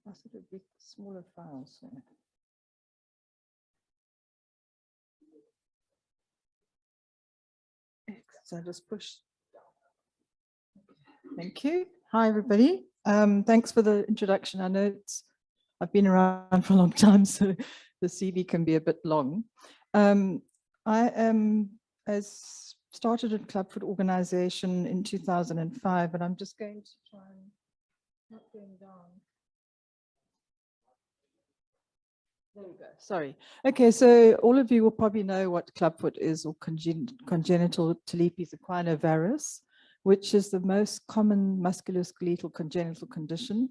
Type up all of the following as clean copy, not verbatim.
I sort of big, smaller files. So I just push. Thank you. Hi, everybody. Thanks for the introduction. I know I've been around for a long time, so the CV can be a bit long. I started a Clubfoot organization in 2005, and I'm just going to try and not going down. There we go. Sorry. Okay, so all of you will probably know what clubfoot is, or congenital Talipes equinovarus, which is the most common musculoskeletal congenital condition.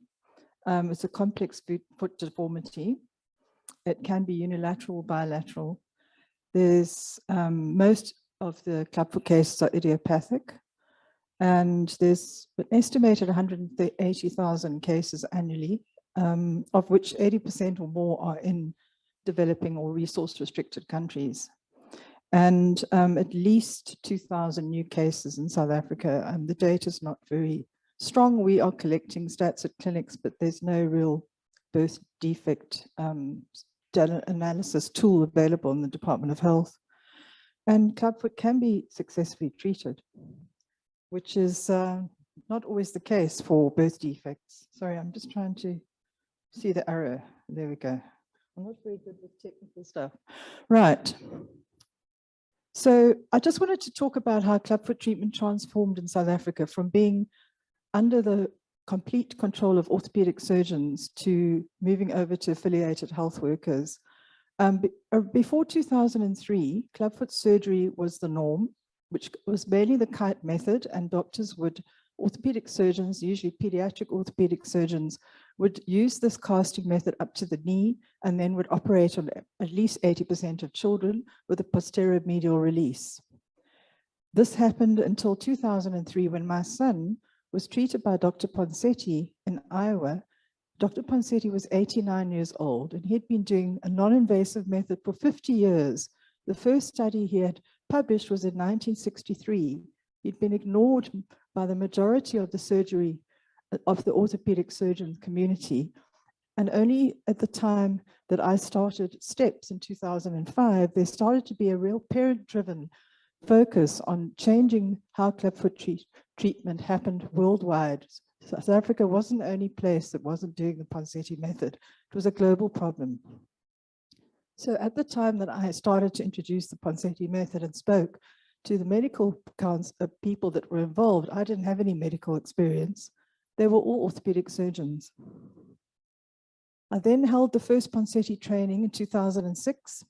It's a complex foot deformity. It can be unilateral or bilateral. There's most of the clubfoot cases are idiopathic, and there's an estimated 180,000 cases annually, of which 80% or more are in developing or resource-restricted countries. And at least 2,000 new cases in South Africa. The data is not very strong. We are collecting stats at clinics, but there's no real birth defect analysis tool available in the Department of Health. And clubfoot can be successfully treated, which is not always the case for birth defects. Sorry, I'm just trying to see the arrow. There we go. I'm not very good with technical stuff. Right. So I just wanted to talk about how clubfoot treatment transformed in South Africa from being under the complete control of orthopedic surgeons to moving over to affiliated health workers. Before 2003, clubfoot surgery was the norm, which was mainly the kite method, and doctors would, orthopedic surgeons, usually pediatric orthopedic surgeons, would use this casting method up to the knee and then would operate on at least 80% of children with a posterior medial release. This happened until 2003 when my son was treated by Dr. Ponsetti in Iowa. Dr. Ponsetti was 89 years old, and he'd been doing a non-invasive method for 50 years. The first study he had published was in 1963. He'd been ignored by the majority of the surgery of the orthopedic surgeon community. And only at the time that I started STEPS in 2005, there started to be a real parent-driven focus on changing how clubfoot treatment happened worldwide. South Africa wasn't the only place that wasn't doing the Ponsetti method. It was a global problem. So at the time that I started to introduce the Ponsetti method and spoke to the medical people that were involved, I didn't have any medical experience. They were all orthopedic surgeons. I then held the first Ponsetti training in 2006,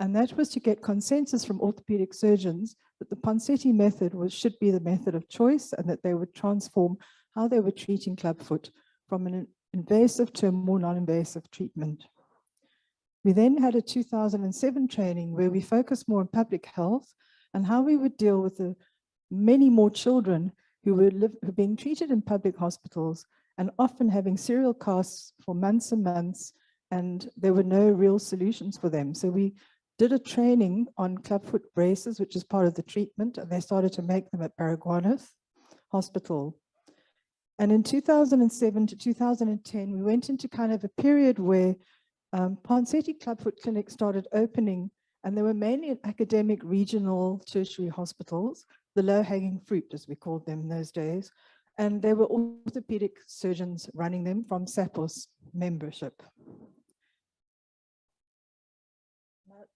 and that was to get consensus from orthopedic surgeons that the Ponsetti method should be the method of choice, and that they would transform how they were treating clubfoot from an invasive to a more non-invasive treatment. We then had a 2007 training where we focused more on public health and how we would deal with the many more children who were being treated in public hospitals and often having serial casts for months and months, and there were no real solutions for them. So we did a training on clubfoot braces, which is part of the treatment, and they started to make them at Baragwanath Hospital. And in 2007 to 2010, we went into kind of a period where Ponsetti clubfoot clinics started opening, and they were mainly at academic, regional, tertiary hospitals, the low-hanging fruit, as we called them in those days. And there were orthopedic surgeons running them from SAPOS membership.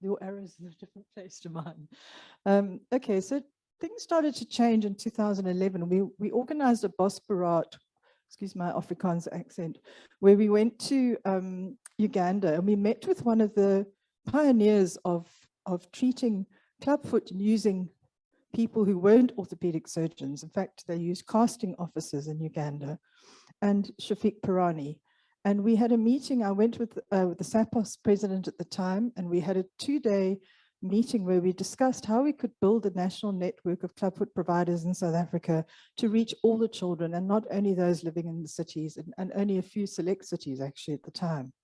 Your arrow's in a different place to mine. Okay, so things started to change in 2011. We organized a Bosparat, excuse my Afrikaans accent, where we went to Uganda, and we met with one of the pioneers of treating clubfoot using people who weren't orthopedic surgeons. In fact, they used casting officers in Uganda, and Shafiq Pirani. And we had a meeting. I went with the SAPOS president at the time, and we had a 2-day meeting where we discussed how we could build a national network of clubfoot providers in South Africa to reach all the children, and not only those living in the cities, and only a few select cities actually at the time.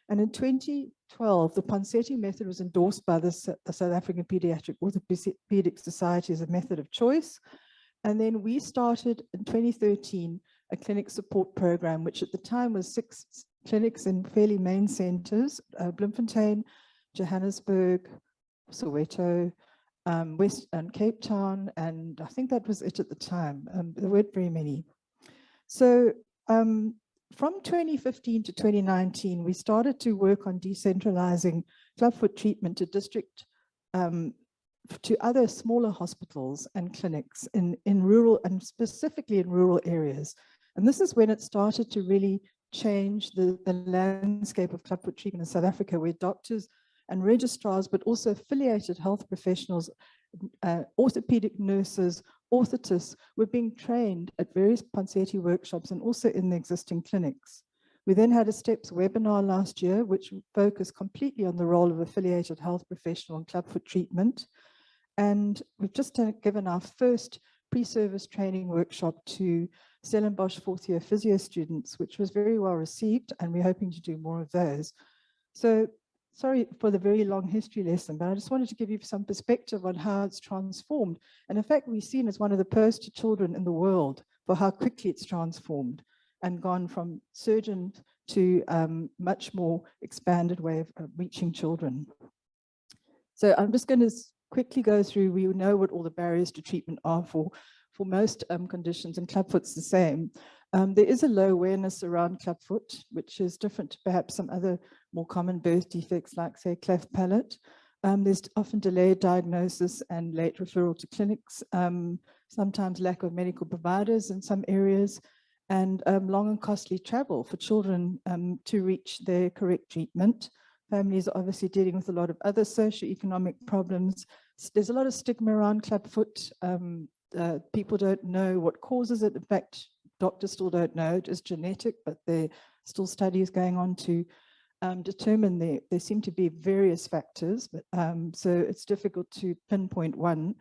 And in 2012, the Ponsetti method was endorsed by the South African Pediatric Orthopedic Society as a method of choice. And then we started in 2013 a clinic support program, which at the time was 6 clinics in fairly main centers, Bloemfontein, Johannesburg, Soweto, West and Cape Town, and I think that was it at the time. There weren't very many. So from 2015 to 2019, we started to work on decentralizing clubfoot treatment to to other smaller hospitals and clinics in rural, and specifically in rural areas. And this is when it started to really change the landscape of clubfoot treatment in South Africa, where doctors and registrars, but also affiliated health professionals, orthopedic nurses, orthotists were being trained at various Panseti workshops and also in the existing clinics. We then had a STEPS webinar last year, which focused completely on the role of affiliated health professional in clubfoot treatment. And we've just given our first pre-service training workshop to Stellenbosch fourth year physio students, which was very well received, and we're hoping to do more of those. So sorry for the very long history lesson, but I just wanted to give you some perspective on how it's transformed. And in fact, we're seen as one of the poster children in the world for how quickly it's transformed and gone from surgeon to much more expanded way of reaching children. So I'm just going to quickly go through. We know what all the barriers to treatment are for most conditions, and clubfoot's the same. There is a low awareness around clubfoot, which is different to perhaps some other more common birth defects like, say, cleft palate. There's often delayed diagnosis and late referral to clinics, sometimes lack of medical providers in some areas, and long and costly travel for children to reach their correct treatment. Families are obviously dealing with a lot of other socioeconomic problems. There's a lot of stigma around clubfoot. People don't know what causes it. In fact, doctors still don't know. It is genetic, but there are still studies going on to determine there seem to be various factors, but so it's difficult to pinpoint one.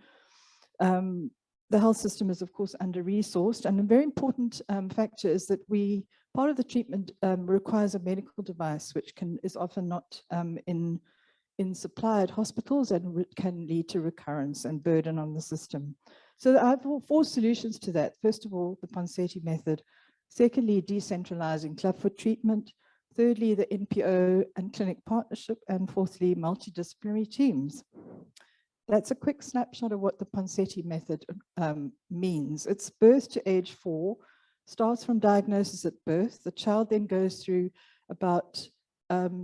The health system is, of course, under-resourced, and a very important factor is that part of the treatment requires a medical device, which is often not in supply at hospitals, and can lead to recurrence and burden on the system. So I have 4 solutions to that. First of all, the Panseti method. Secondly, decentralizing clubfoot treatment. Thirdly, the NPO and clinic partnership. And fourthly, multidisciplinary teams. That's a quick snapshot of what the Panseti method means. It's birth to age 4, starts from diagnosis at birth. The child then goes through about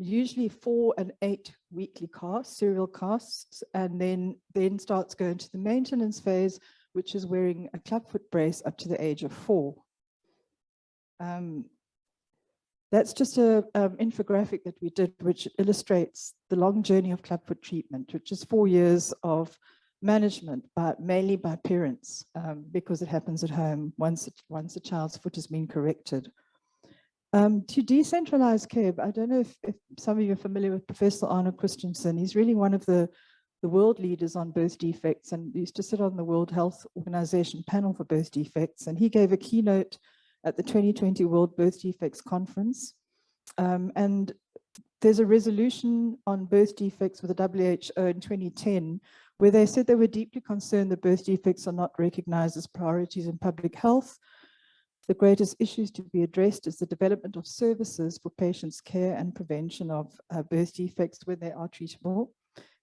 usually 4 and 8 weekly casts, serial casts, and then starts going to the maintenance phase, which is wearing a clubfoot brace up to the age of 4. That's just an infographic that we did, which illustrates the long journey of clubfoot treatment, which is 4 years of management, but mainly by parents, because it happens at home once a child's foot has been corrected. To decentralize care, I don't know if some of you are familiar with Professor Arno Christensen. He's really one of the world leaders on birth defects, and used to sit on the World Health Organization panel for birth defects. And he gave a keynote at the 2020 World Birth Defects Conference. And there's a resolution on birth defects with the WHO in 2010, where they said they were deeply concerned that birth defects are not recognized as priorities in public health. The greatest issues to be addressed is the development of services for patients' care and prevention of birth defects when they are treatable.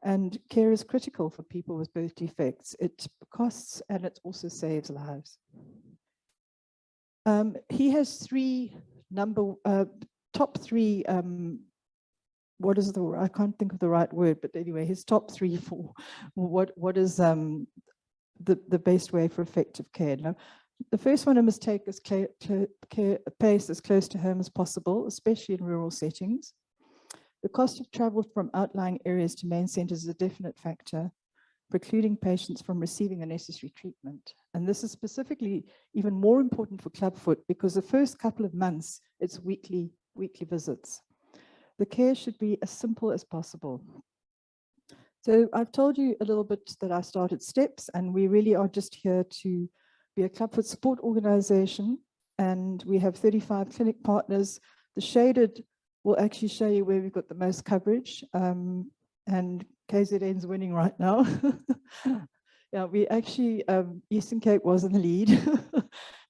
And care is critical for people with birth defects. It costs and it also saves lives. He has top three, what is I can't think of the right word, but anyway, his top 3 for what is the best way for effective care. Now, the first one I must take is pace as close to home as possible, especially in rural settings. The cost of travel from outlying areas to main centers is a definite factor, precluding patients from receiving the necessary treatment. And this is specifically even more important for clubfoot, because the first couple of months, it's weekly visits. The care should be as simple as possible. So I've told you a little bit that I started STEPS, and we really are just here to be a clubfoot support organization, and we have 35 clinic partners. The shaded will actually show you where we've got the most coverage, and KZN's winning right now. Yeah, we actually, Eastern Cape was in the lead,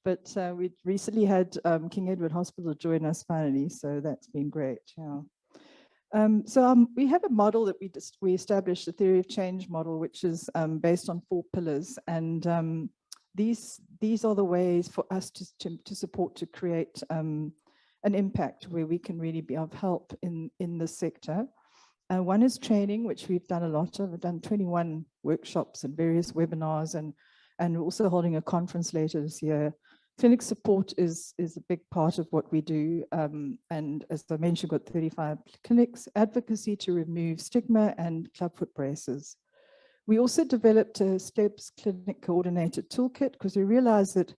But we recently had King Edward Hospital join us finally, so that's been great. Yeah. We have a model that we established, the theory of change model, which is based on 4 pillars, and these are the ways for us to support, to create an impact where we can really be of help in this sector. One is training, which we've done a lot of. We've done 21 workshops and various webinars, and we're also holding a conference later this year. Clinic support is a big part of what we do. And as I mentioned, we've got 35 clinics, advocacy to remove stigma, and clubfoot braces. We also developed a STEPS clinic coordinated toolkit because we realized that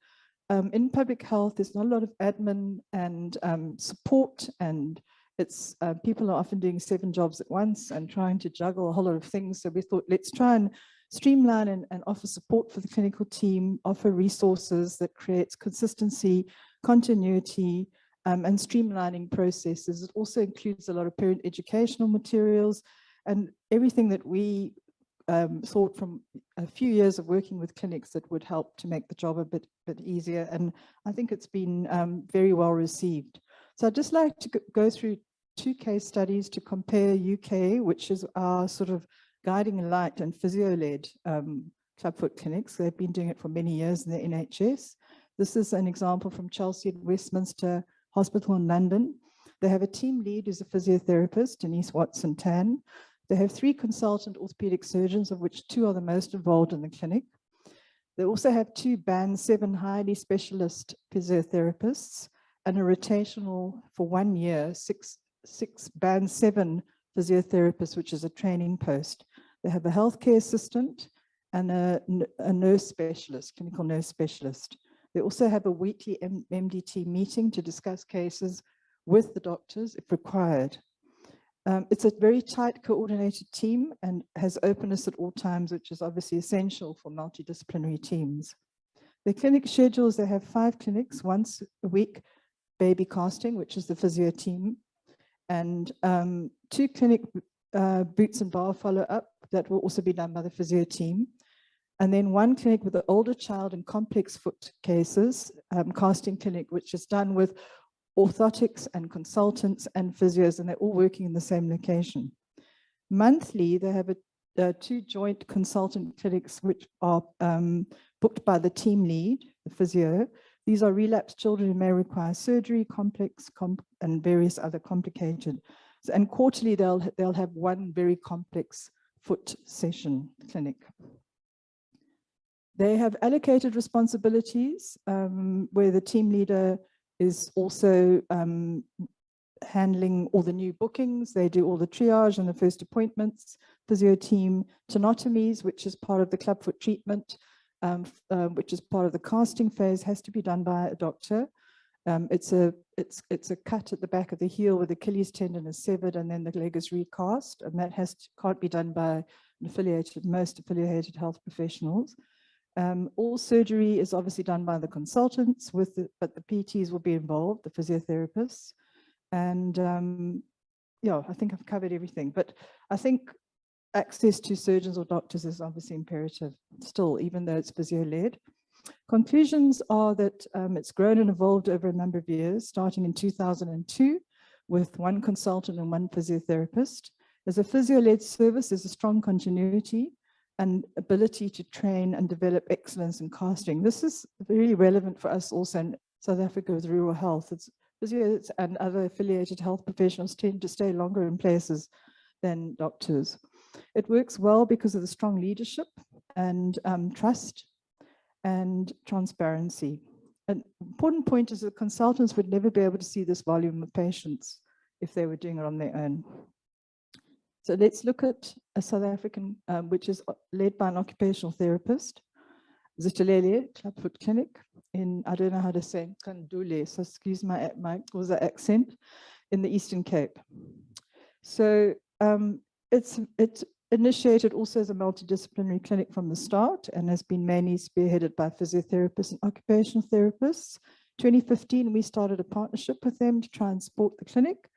in public health, there's not a lot of admin and support, and it's people are often doing 7 jobs at once and trying to juggle a whole lot of things. So we thought, let's try and streamline and offer support for the clinical team, offer resources that creates consistency, continuity, and streamlining processes. It also includes a lot of parent educational materials and everything that we thought from a few years of working with clinics that would help to make the job a bit easier. And I think it's been very well received. So I'd just like to go through 2 case studies to compare UK, which is our sort of guiding light and physio-led clubfoot clinics. They've been doing it for many years in the NHS. This is an example from Chelsea and Westminster Hospital in London. They have a team lead who's a physiotherapist, Denise Watson-Tan. They have 3 consultant orthopedic surgeons, of which 2 are the most involved in the clinic. They also have 2 band 7 highly specialist physiotherapists and a rotational for 1 year, 6 band 7 physiotherapists, which is a training post. They have a healthcare assistant and a nurse specialist, clinical nurse specialist. They also have a weekly MDT meeting to discuss cases with the doctors if required. It's a very tight coordinated team and has openness at all times, which is obviously essential for multidisciplinary teams. The clinic schedules, they have 5 clinics, once a week, baby casting, which is the physio team, and 2 clinic boots and bar follow-up that will also be done by the physio team. And then 1 clinic with an older child and complex foot cases, casting clinic, which is done with orthotics and consultants and physios, and they're all working in the same location. Monthly, they have 2 joint consultant clinics, which are booked by the team lead, the physio. These are relapsed children who may require surgery, complex, and various other complicated. And quarterly, they'll have 1 very complex foot session clinic. They have allocated responsibilities where the team leader is also handling all the new bookings. They do all the triage and the first appointments, physio team, tenotomies, which is part of the clubfoot treatment, which is part of the casting phase, has to be done by a doctor. It's a cut at the back of the heel where the Achilles tendon is severed and then the leg is recast, and that can't be done by most affiliated health professionals. All surgery is obviously done by the consultants, but the PTs will be involved, the physiotherapists. And yeah, I think I've covered everything, but I think access to surgeons or doctors is obviously imperative still, even though it's physio-led. Conclusions are that it's grown and evolved over a number of years, starting in 2002 with 1 consultant and 1 physiotherapist. As a physio-led service, there's a strong continuity and ability to train and develop excellence in casting. This is very relevant for us also in South Africa with rural health. Physios and other affiliated health professionals tend to stay longer in places than doctors. It works well because of the strong leadership and trust and transparency. An important point is that consultants would never be able to see this volume of patients if they were doing it on their own. So let's look at a South African, which is led by an occupational therapist, Zitalele Clubfoot Clinic in, I don't know how to say, Kandule, so excuse my Xhosa accent, in the Eastern Cape. So it's initiated also as a multidisciplinary clinic from the start and has been mainly spearheaded by physiotherapists and occupational therapists. 2015, we started a partnership with them to try and support the clinic.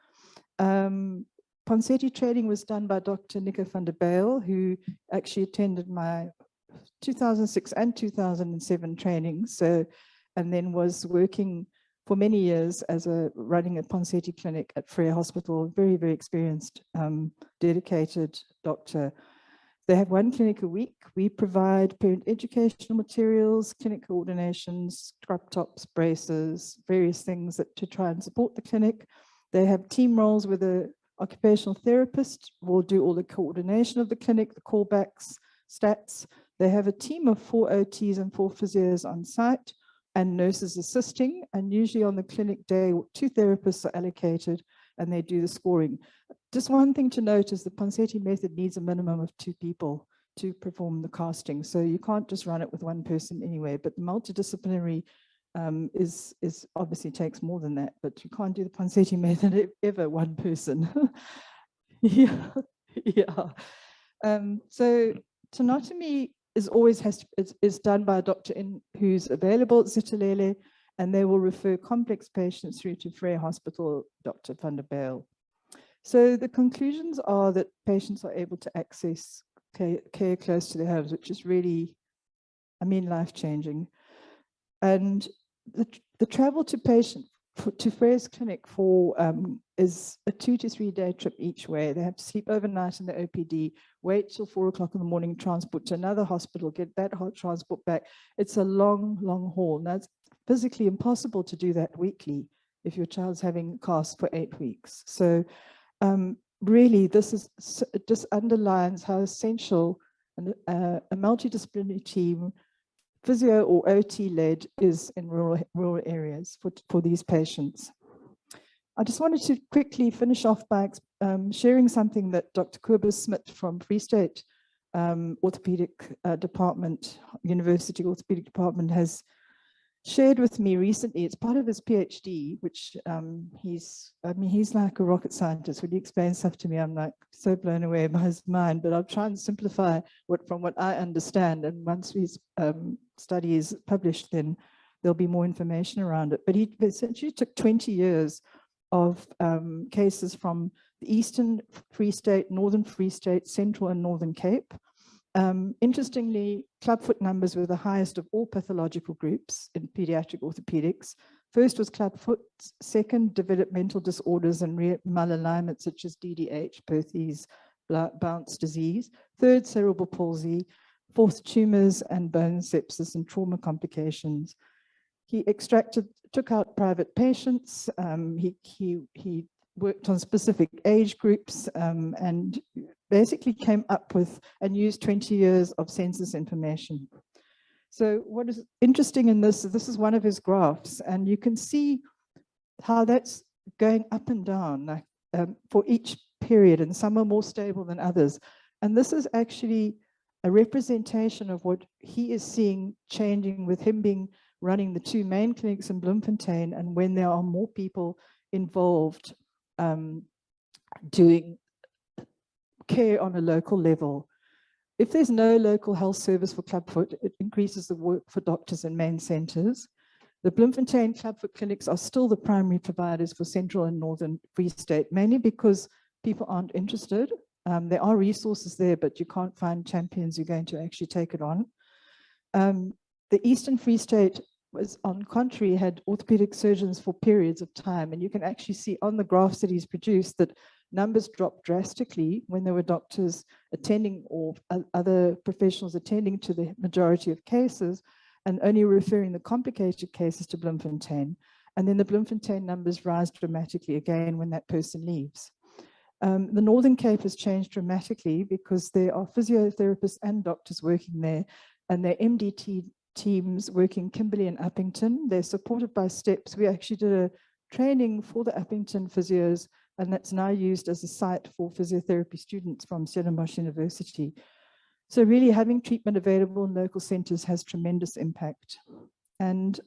Ponseti training was done by Dr. Nico van der Bijl, who actually attended my 2006 and 2007 training. So and then was working for many years as running a Ponseti clinic at Freya Hospital. Very, very experienced, dedicated doctor. They have one clinic a week. We provide parent educational materials, clinic coordinations, crop tops, braces, various things to try and support the clinic. They have team roles where the occupational therapist will do all the coordination of the clinic, the callbacks, stats. They have a team of 4 OTs and 4 physios on site and nurses assisting. And usually on the clinic day, 2 therapists are allocated and they do the scoring. Just one thing to note is the Ponseti method needs a minimum of 2 people to perform the casting. So you can't just run it with one person anyway, but the multidisciplinary is obviously takes more than that, but you can't do the Ponseti method ever one person. Yeah, yeah. So tenotomy is done by a doctor who's available at Zitalele, and they will refer complex patients through to Freya Hospital, Dr. van der Bijl. So the conclusions are that patients are able to access care close to their homes, which is really, I mean, life-changing. And the travel to Freya's clinic is a 2 to 3 day trip each way. They have to sleep overnight in the OPD, wait till 4 o'clock in the morning, transport to another hospital, get that transport back. It's a long, long haul. Now, it's physically impossible to do that weekly if your child's having casts for 8 weeks. So really, it just underlines how essential a multidisciplinary team, physio or OT led, is in rural areas for these patients. I just wanted to quickly finish off by sharing something that Dr. Kobus Smith from Free State Orthopedic Department, University Orthopedic Department, has shared with me recently. It's part of his PhD, which he's like a rocket scientist. When he explains stuff to me, I'm like so blown away by his mind, but I'll try and simplify from what I understand. And once his study is published, then there'll be more information around it. But he essentially took 20 years of cases from the Eastern Free State, Northern Free State, Central and Northern Cape. Interestingly, clubfoot numbers were the highest of all pathological groups in pediatric orthopedics. First was clubfoot, second developmental disorders and malalignment such as DDH, Perthes, Bounce disease, third cerebral palsy, fourth tumors and bone sepsis and trauma complications. He took out private patients. He worked on specific age groups and basically came up with and used 20 years of census information. So what is interesting in this is one of his graphs, and you can see how that's going up and down like, for each period, and some are more stable than others. And this is actually a representation of what he is seeing changing with him running the 2 main clinics in Bloemfontein, and when there are more people involved doing care on a local level. If there's no local health service for clubfoot, it increases the work for doctors in main centers. The Bloemfontein clubfoot clinics are still the primary providers for Central and Northern Free State, mainly because people aren't interested. There are resources there, but you can't find champions who are going to actually take it on. The Eastern Free State was, on contrary, had orthopedic surgeons for periods of time. And you can actually see on the graphs that he's produced that numbers dropped drastically when there were doctors attending or other professionals attending to the majority of cases and only referring the complicated cases to Bloemfontein. And then the Bloemfontein numbers rise dramatically again when that person leaves. The Northern Cape has changed dramatically because there are physiotherapists and doctors working there, and their MDT teams working Kimberley and Uppington. They're supported by STEPS. We actually did a training for the Uppington physios, and that's now used as a site for physiotherapy students from Stellenbosch University. So really having treatment available in local centers has tremendous impact. And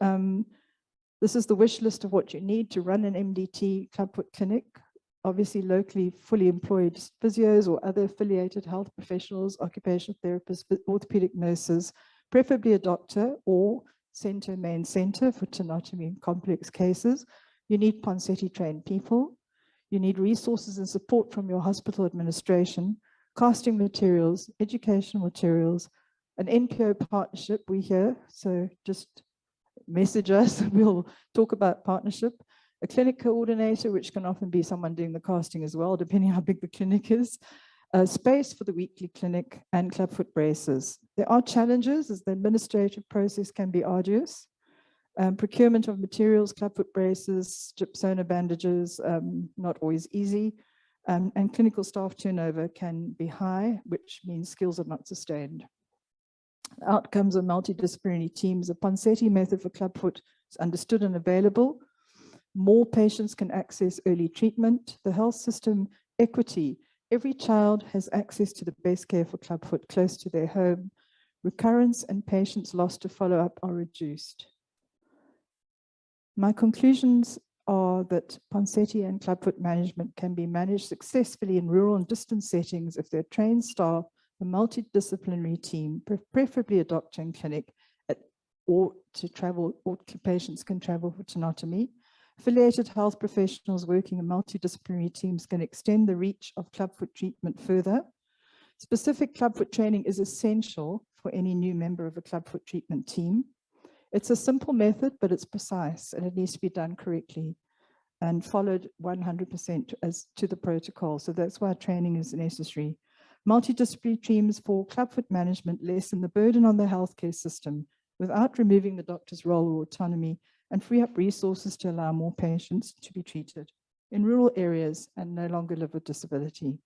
this is the wish list of what you need to run an MDT clubfoot clinic. Obviously locally fully employed physios or other affiliated health professionals, occupational therapists, orthopedic nurses, preferably a doctor or main center for tenotomy in complex cases. You need Ponseti trained people. You need resources and support from your hospital administration, casting materials, educational materials, an NPO partnership, we hear. So just message us. We'll talk about partnership. A clinic coordinator, which can often be someone doing the casting as well, depending how big the clinic is. A space for the weekly clinic and clubfoot braces. There are challenges as the administrative process can be arduous. Procurement of materials, clubfoot braces, gypsona bandages, not always easy. And clinical staff turnover can be high, which means skills are not sustained. Outcomes of multidisciplinary teams. The Ponseti method for clubfoot is understood and available. More patients can access early treatment. The health system equity. Every child has access to the best care for clubfoot close to their home. Recurrence and patients lost to follow-up are reduced. My conclusions are that Ponseti and clubfoot management can be managed successfully in rural and distant settings if they're trained staff, a multidisciplinary team, preferably a doctor in clinic, or to travel, or patients can travel for tenotomy. Affiliated health professionals working in multidisciplinary teams can extend the reach of clubfoot treatment further. Specific clubfoot training is essential for any new member of a clubfoot treatment team. It's a simple method, but it's precise and it needs to be done correctly and followed 100% as to the protocol. So that's why training is necessary. Multidisciplinary teams for clubfoot management lessen the burden on the healthcare system without removing the doctor's role or autonomy, and free up resources to allow more patients to be treated in rural areas and no longer live with disability.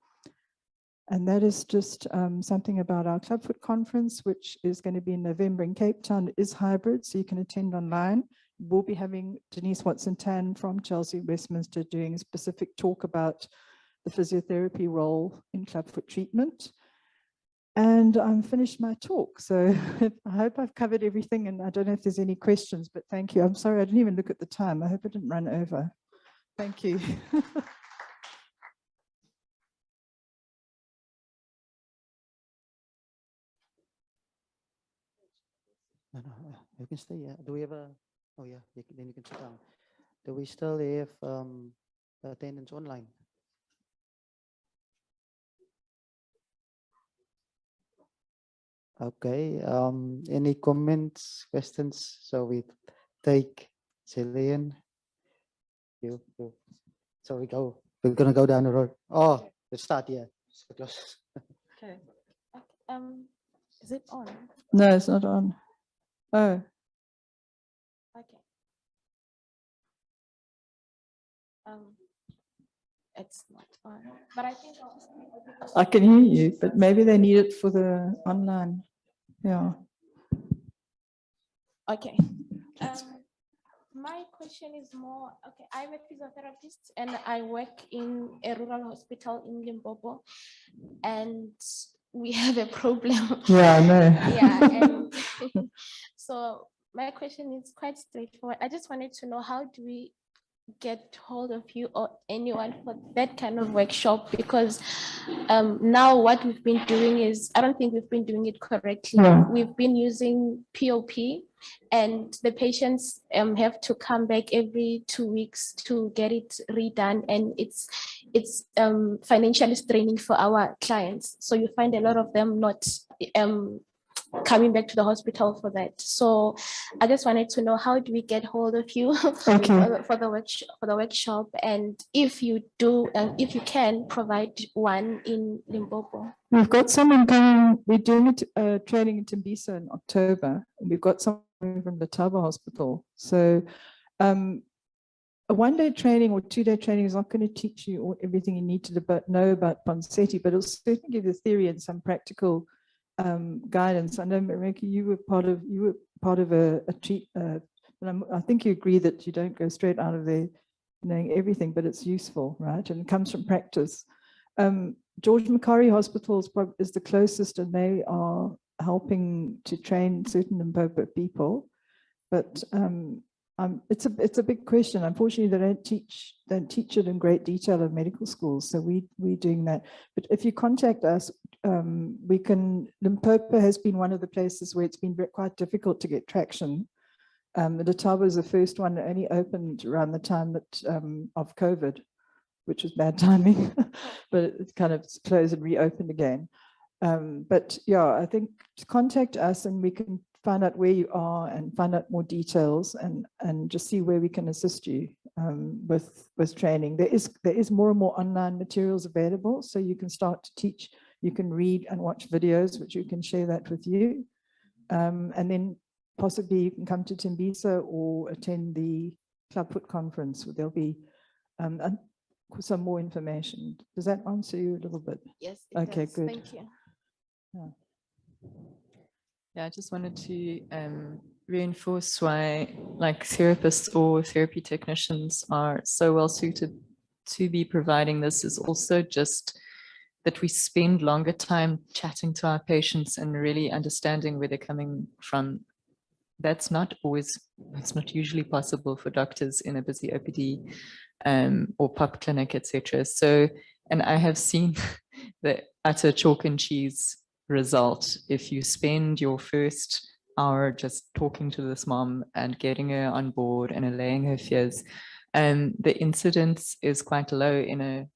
And that is just something about our clubfoot conference, which is going to be in November in Cape Town. It is hybrid, so you can attend online. We'll be having Denise Watson-Tan from Chelsea Westminster doing a specific talk about the physiotherapy role in clubfoot treatment. And I'm finished my talk. So I hope I've covered everything, and I don't know if there's any questions, but thank you. I'm sorry, I didn't even look at the time. I hope I didn't run over. Thank you. No, you can stay. Yeah. Do we have a? Oh yeah, then you can sit down. Do we still have attendance online? Okay. Any comments, questions? So we take Jillian. You. So we're gonna go down the road. Oh, let's start here. So close. Okay. Is it on? No, it's not on. Oh. Okay. It's not on, but I think I can hear you, but maybe they need it for the online. Yeah. okay. My question is more, okay, I'm a physiotherapist and I work in a rural hospital in Limpopo, and we have a problem. Yeah, I know. Yeah, and so my question is quite straightforward. I just wanted to know, how do we get hold of you or anyone for that kind of workshop? Because now what we've been doing is, I don't think we've been doing it correctly. Yeah. We've been using POP, and the patients have to come back every 2 weeks to get it redone, and it's financially straining for our clients. So you find a lot of them not coming back to the hospital for that. So I just wanted to know, how do we get hold of you Okay. for the workshop, and if you do, if you can provide one in Limpopo. We've got someone coming, we're doing it, training in Tembisa in October, and we've got someone from the Taba Hospital. So a one-day training or two-day training is not going to teach you everything you need to know about Ponseti, but it'll certainly give you theory and some practical guidance. I know, Marika, you were part of a treat, and I think you agree that you don't go straight out of there knowing everything, but it's useful, right? And it comes from practice. George Macquarie Hospital is the closest, and they are helping to train certain Limpopo people. But it's a big question. Unfortunately, they don't teach it in great detail in medical schools. So we're doing that. But if you contact us, Limpopo has been one of the places where it's been quite difficult to get traction. The Taba was the first one that only opened around the time that of COVID, which was bad timing, but it's kind of closed and reopened again. But yeah, I think to contact us and we can find out where you are and find out more details and just see where we can assist you with training. There is more and more online materials available, so you can start to teach. You can read and watch videos, which you can share that with you. And then possibly you can come to Tembisa or attend the Clubfoot conference, where there'll be some more information. Does that answer you a little bit? Yes. Okay, good. Thank you. Yeah, I just wanted to reinforce why like therapists or therapy technicians are so well suited to be providing this is also just that we spend longer time chatting to our patients and really understanding where they're coming from. That's not always, it's not usually possible for doctors in a busy OPD or pop clinic, etc. So, and I have seen the utter chalk and cheese result. If you spend your first hour just talking to this mom and getting her on board and allaying her fears, the incidence is quite low in a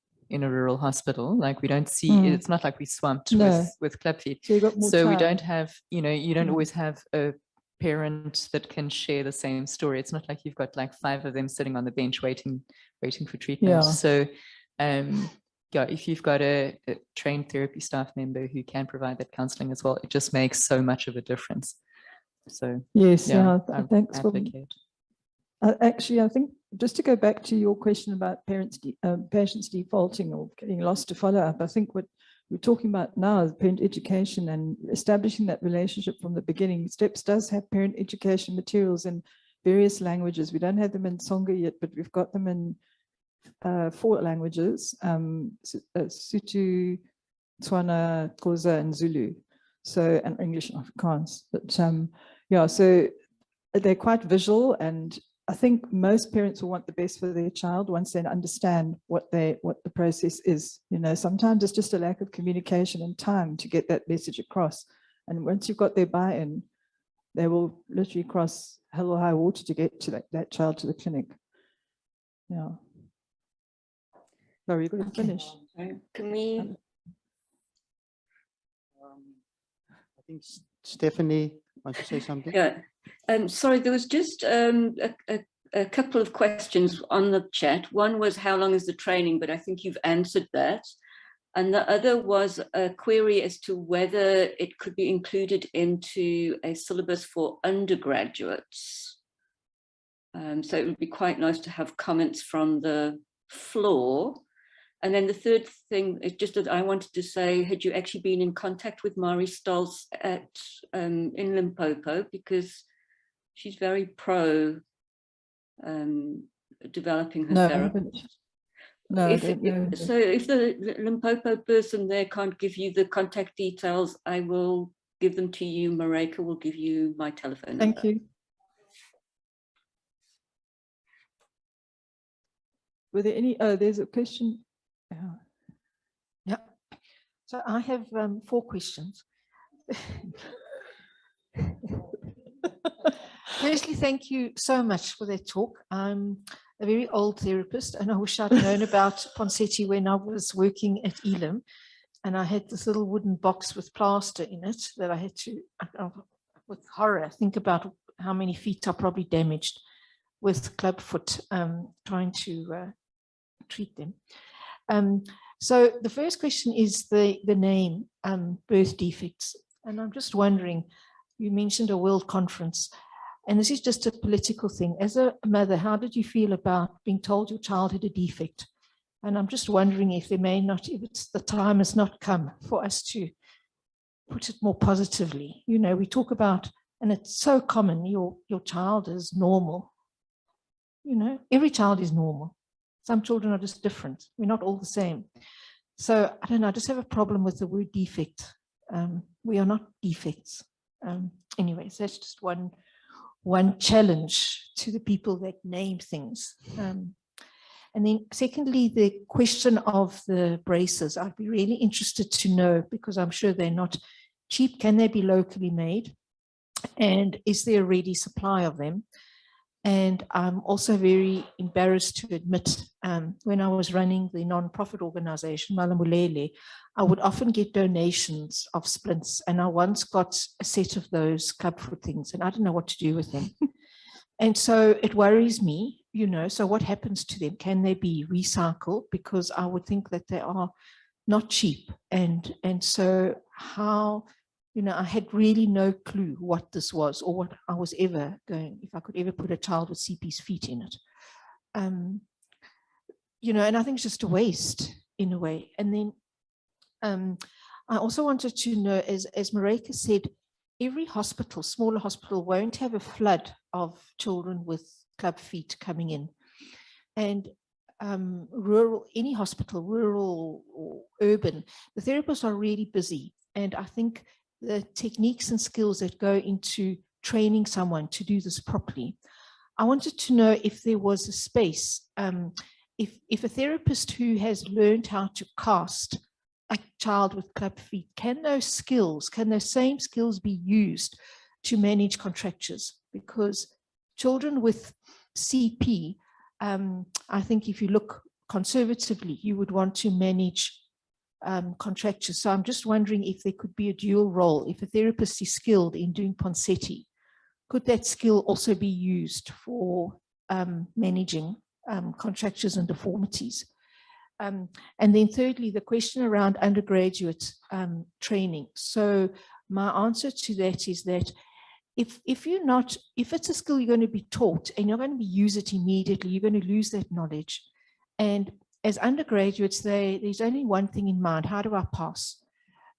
rural hospital. Like we don't see, it's not like we swamped with club feet. So, you got more So we time. don't have, you know, you don't always have a parent that can share the same story. It's not like you've got like 5 of them sitting on the bench waiting for treatment. Yeah. So yeah, if you've got a trained therapy staff member who can provide that counseling as well, it just makes so much of a difference. So yes, yeah, thanks for advocate. actually, I think just to go back to your question about patients defaulting or getting lost to follow up, I think what we're talking about now is parent education and establishing that relationship from the beginning. STEPS does have parent education materials in various languages. We don't have them in Tsonga yet, but we've got them in 4 languages, Sotho, Tswana, Xhosa, and Zulu. So, and English and Afrikaans. But yeah, so they're quite visual, and I think most parents will want the best for their child once they understand what the process is. You know, sometimes it's just a lack of communication and time to get that message across. And once you've got their buy-in, they will literally cross hell or high water to get to that child to the clinic. Yeah. Sorry, you're going to finish. Can we? I think Stephanie wants to say something. Yeah. Sorry, there was just a couple of questions on the chat. One was how long is the training, but I think you've answered that. And the other was a query as to whether it could be included into a syllabus for undergraduates. So it would be quite nice to have comments from the floor. And then the third thing is just that I wanted to say, had you actually been in contact with Mari Stolz in Limpopo? Because she's very pro developing her therapy. No, If, I don't know. so if the Limpopo person there can't give you the contact details, I will give them to you. Mareka will give you my telephone number. Thank you. Were there any, there's a question. Yeah. So I have 4 questions. Firstly, thank you so much for that talk. I'm a very old therapist, and I wish I'd known about Ponseti when I was working at Elam, and I had this little wooden box with plaster in it that I had to, with horror, think about how many feet are probably damaged with clubfoot trying to treat them. So the first question is the name, birth defects. And I'm just wondering, you mentioned a world conference, and this is just a political thing. As a mother, how did you feel about being told your child had a defect? And I'm just wondering if there may not, if it's the time has not come for us to put it more positively. You know, we talk about, and it's so common, your child is normal. You know, every child is normal. Some children are just different. We're not all the same. So I don't know, I just have a problem with the word defect. We are not defects. Anyways, that's just one challenge to the people that name things. And then secondly, the question of the braces. I'd be really interested to know, because I'm sure they're not cheap. Can they be locally made? And is there a ready supply of them? And I'm also very embarrassed to admit, when I was running the non-profit organization, Malamulele, I would often get donations of splints. And I once got a set of those clubfoot things, and I don't know what to do with them. And so it worries me, you know, so what happens to them? Can they be recycled? Because I would think that they are not cheap. And so how, you know, I had really no clue what this was or what I was ever going, if I could ever put a child with CP's feet in it. You know, and I think it's just a waste in a way. And then I also wanted to know, as Mareka said, every hospital, smaller hospital, won't have a flood of children with club feet coming in. And rural, any hospital, rural or urban, the therapists are really busy. And I think the techniques and skills that go into training someone to do this properly. I wanted to know if there was a space, if a therapist who has learned how to cast a child with club feet, can those same skills be used to manage contractures? Because children with CP, I think if you look conservatively, you would want to manage contractures. So I'm just wondering if there could be a dual role. If a therapist is skilled in doing Ponseti, could that skill also be used for managing contractures and deformities? And then thirdly, the question around undergraduate training. So my answer to that is that if it's a skill you're going to be taught and you're going to use it immediately, you're going to lose that knowledge. And as undergraduates, there's only one thing in mind: how do I pass?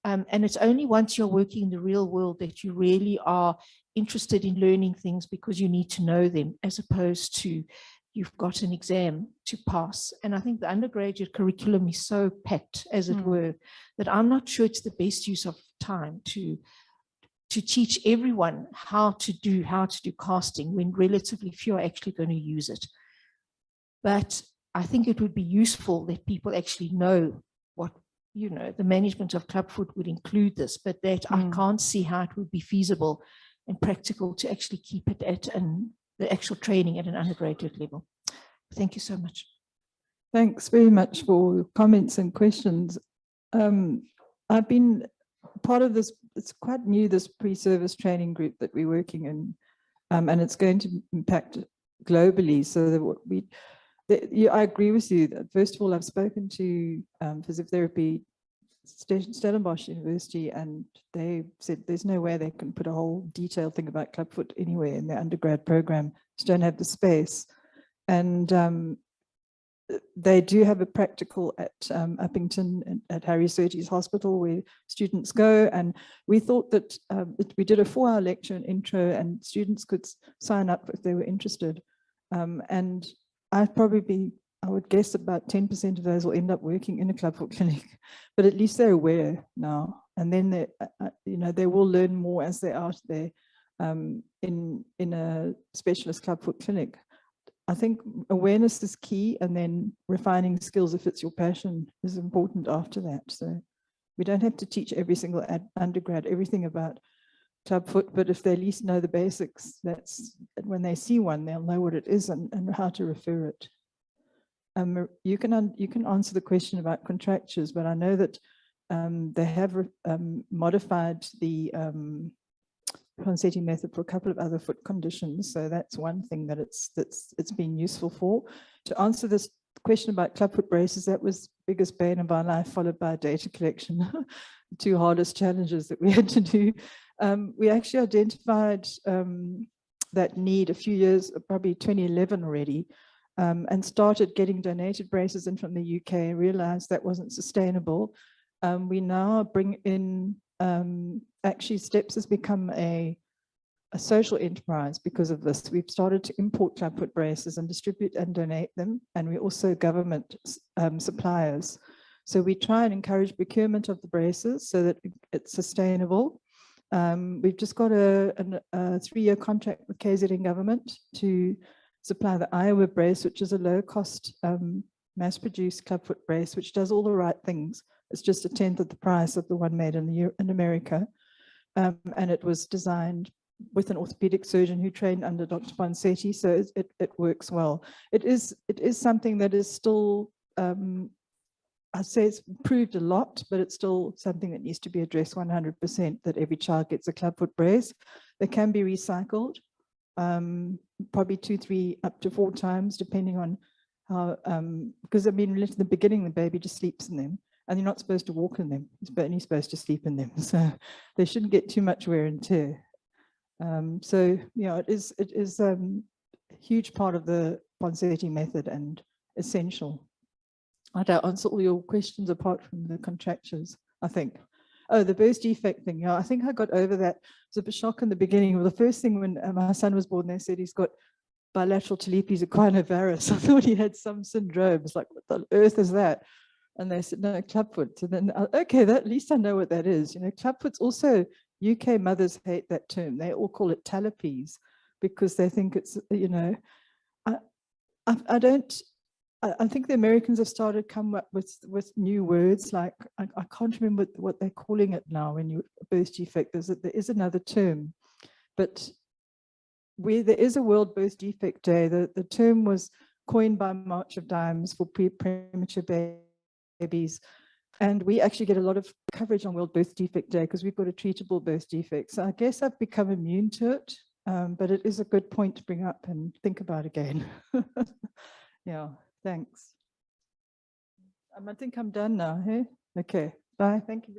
And it's only once you're working in the real world that you really are interested in learning things because you need to know them, as opposed to you've got an exam to pass. And I think the undergraduate curriculum is so packed, as it were, that I'm not sure it's the best use of time to teach everyone how to do casting when relatively few are actually going to use it. But I think it would be useful that people actually know what, you know, the management of clubfoot would include this, but that I can't see how it would be feasible and practical to actually keep it at the actual training at an undergraduate level. Thank you so much. Thanks very much for your comments and questions. I've been part of this, it's quite new, this pre-service training group that we're working in, and it's going to impact globally. So that I agree with you that, first of all, I've spoken to physiotherapy Stellenbosch University, and they said there's no way they can put a whole detailed thing about clubfoot anywhere in their undergrad program. Just don't have the space. And they do have a practical at Uppington at Harry Surtees Hospital where students go, and we thought that we did a 4-hour lecture and intro, and students could sign up if they were interested. And I would guess about 10% of those will end up working in a clubfoot clinic, but at least they're aware now. And then they, you know, they will learn more as they're out there in a specialist clubfoot clinic. I think awareness is key, and then refining skills if it's your passion is important after that. So we don't have to teach every single undergrad everything about clubfoot, but if they at least know the basics, that's when they see one, they'll know what it is and how to refer it. You can answer the question about contractures, but I know that they have modified the Ponseti method for a couple of other foot conditions. So that's one thing that it's been useful for. To answer this question about clubfoot braces, that was the biggest bane of our life, followed by data collection, the two hardest challenges that we had to do. We actually identified that need a few years, probably 2011 already, and started getting donated braces in from the UK, realized that wasn't sustainable. We now bring in, actually STEPS has become a social enterprise because of this. We've started to import clubfoot braces and distribute and donate them, and we're also government suppliers. So we try and encourage procurement of the braces so that it's sustainable. We've just got a 3-year contract with KZN government to supply the Iowa brace, which is a low-cost, mass-produced clubfoot brace, which does all the right things. It's just 1/10 of the price of the one made in America. And it was designed with an orthopedic surgeon who trained under Dr. Ponseti, so it works well. It is something that is still, I'd say it's improved a lot, but it's still something that needs to be addressed 100%, that every child gets a clubfoot brace. They can be recycled, probably 2, 3, up to 4 times, depending on how, because I mean, in the beginning, the baby just sleeps in them, and you're not supposed to walk in them, it's only supposed to sleep in them. So they shouldn't get too much wear and tear. So, you know, it is a huge part of the Ponseti method and essential. I don't answer all your questions apart from the contractures, I think. Oh, the birth defect thing. Yeah, I think I got over that. It was a bit shock in the beginning. Well, the first thing when my son was born, they said he's got bilateral Talipes equinovarus. I thought he had some syndrome. It's like, what the earth is that? And they said, no, clubfoot. So then, okay, that, at least I know what that is. You know, clubfoot's also, UK mothers hate that term. They all call it talipes because they think it's, you know, I think the Americans have started come up with new words, like I can't remember what they're calling it now when you birth defect. There is another term, but where there is a World Birth Defect Day, the term was coined by March of Dimes for premature babies. And we actually get a lot of coverage on World Birth Defect Day because we've got a treatable birth defect. So I guess I've become immune to it, but it is a good point to bring up and think about again. Yeah, thanks. I think I'm done now. Hey? Okay, bye. Thank you.